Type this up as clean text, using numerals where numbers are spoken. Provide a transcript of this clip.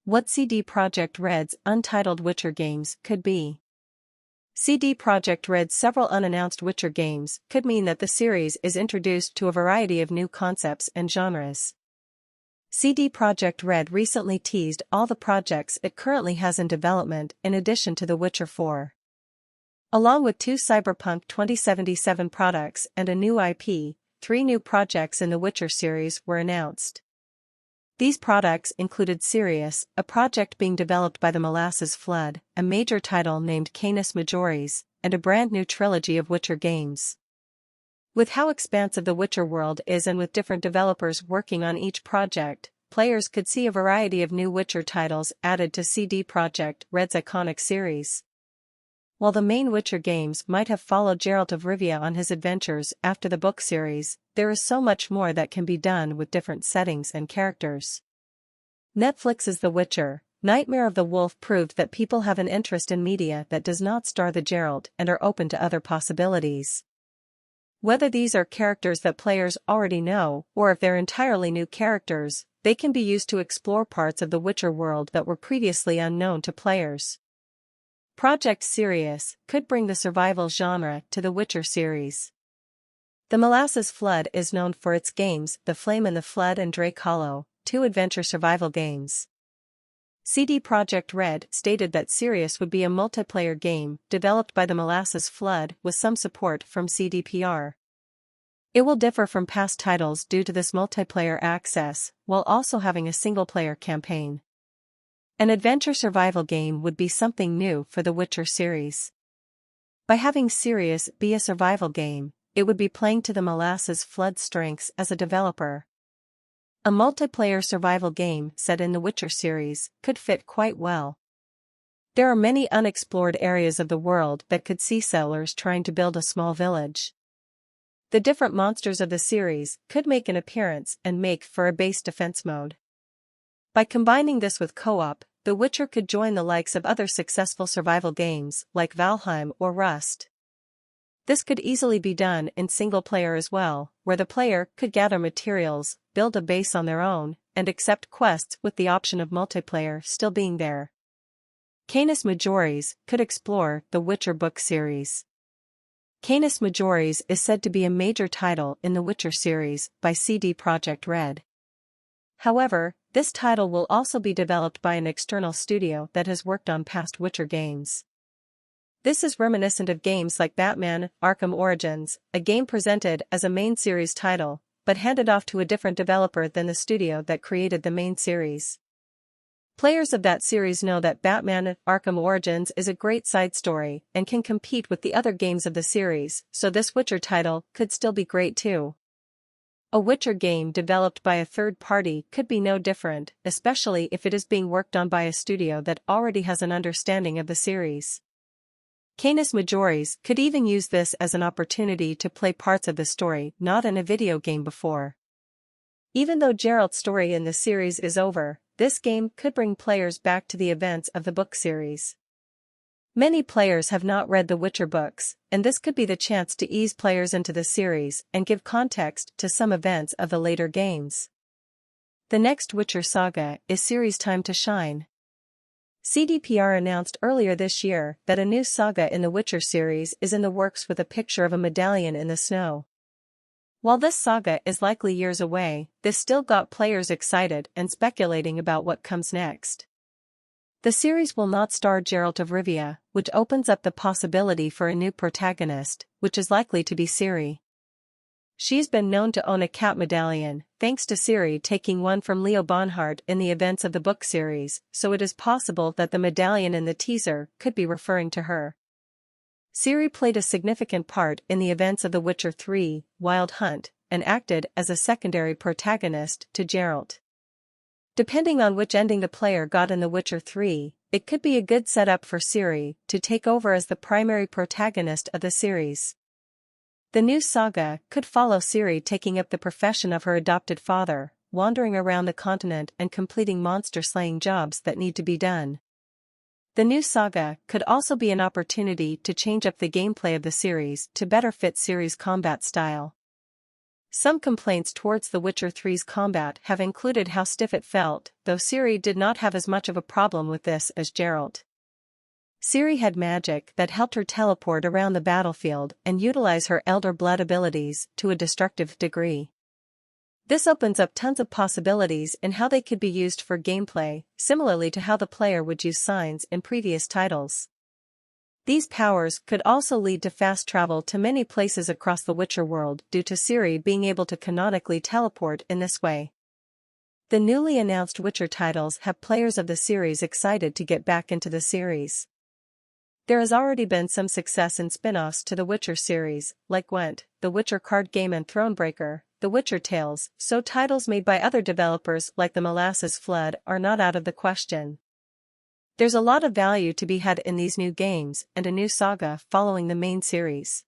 What CD Projekt Red's Untitled Witcher games could be. CD Projekt Red's several unannounced Witcher games could mean that the series is introduced to a variety of new concepts and genres. CD Projekt Red recently teased all the projects it currently has in development in addition to The Witcher 4. Along with 2 Cyberpunk 2077 products and a new IP, 3 new projects in the Witcher series were announced. These products included Sirius, a project being developed by the Molasses Flood, a major title named Canis Majoris, and a brand new trilogy of Witcher games. With how expansive the Witcher world is and with different developers working on each project, players could see a variety of new Witcher titles added to CD Projekt Red's iconic series. While the main Witcher games might have followed Geralt of Rivia on his adventures after the book series, there is so much more that can be done with different settings and characters. Netflix's The Witcher, Nightmare of the Wolf proved that people have an interest in media that does not star the Geralt and are open to other possibilities. Whether these are characters that players already know or if they're entirely new characters, they can be used to explore parts of the Witcher world that were previously unknown to players. Project Sirius could bring the survival genre to the Witcher series. The Molasses Flood is known for its games The Flame and the Flood and Drake Hollow, 2 adventure survival games. CD Projekt Red stated that Sirius would be a multiplayer game developed by the Molasses Flood with some support from CDPR. It will differ from past titles due to this multiplayer access, while also having a single-player campaign. An adventure survival game would be something new for the Witcher series. By having Sirius be a survival game, it would be playing to the Molasses Flood strengths as a developer. A multiplayer survival game set in the Witcher series could fit quite well. There are many unexplored areas of the world that could see settlers trying to build a small village. The different monsters of the series could make an appearance and make for a base defense mode. By combining this with co-op, The Witcher could join the likes of other successful survival games like Valheim or Rust. This could easily be done in single-player as well, where the player could gather materials, build a base on their own, and accept quests with the option of multiplayer still being there. Canis Majoris could explore the Witcher book series. Canis Majoris is said to be a major title in the Witcher series by CD Projekt Red. However, this title will also be developed by an external studio that has worked on past Witcher games. This is reminiscent of games like Batman: Arkham Origins, a game presented as a main series title, but handed off to a different developer than the studio that created the main series. Players of that series know that Batman: Arkham Origins is a great side story and can compete with the other games of the series, so this Witcher title could still be great too. A Witcher game developed by a third party could be no different, especially if it is being worked on by a studio that already has an understanding of the series. Canis Majoris could even use this as an opportunity to play parts of the story not in a video game before. Even though Geralt's story in the series is over, this game could bring players back to the events of the book series. Many players have not read the Witcher books, and this could be the chance to ease players into the series and give context to some events of the later games. The next Witcher saga is Ciri's time to shine. CDPR announced earlier this year that a new saga in the Witcher series is in the works with a picture of a medallion in the snow. While this saga is likely years away, this still got players excited and speculating about what comes next. The series will not star Geralt of Rivia, which opens up the possibility for a new protagonist, which is likely to be Ciri. She's been known to own a cat medallion, thanks to Ciri taking one from Leo Bonhart in the events of the book series, so it is possible that the medallion in the teaser could be referring to her. Ciri played a significant part in the events of The Witcher 3, Wild Hunt, and acted as a secondary protagonist to Geralt. Depending on which ending the player got in The Witcher 3, it could be a good setup for Ciri to take over as the primary protagonist of the series. The new saga could follow Ciri taking up the profession of her adopted father, wandering around the continent and completing monster-slaying jobs that need to be done. The new saga could also be an opportunity to change up the gameplay of the series to better fit Ciri's combat style. Some complaints towards The Witcher 3's combat have included how stiff it felt, though Ciri did not have as much of a problem with this as Geralt. Ciri had magic that helped her teleport around the battlefield and utilize her Elder Blood abilities to a destructive degree. This opens up tons of possibilities in how they could be used for gameplay, similarly to how the player would use signs in previous titles. These powers could also lead to fast travel to many places across the Witcher world due to Ciri being able to canonically teleport in this way. The newly announced Witcher titles have players of the series excited to get back into the series. There has already been some success in spin-offs to the Witcher series, like Gwent, The Witcher card game and Thronebreaker, The Witcher Tales, so titles made by other developers like the Molasses Flood are not out of the question. There's a lot of value to be had in these new games and a new saga following the main series.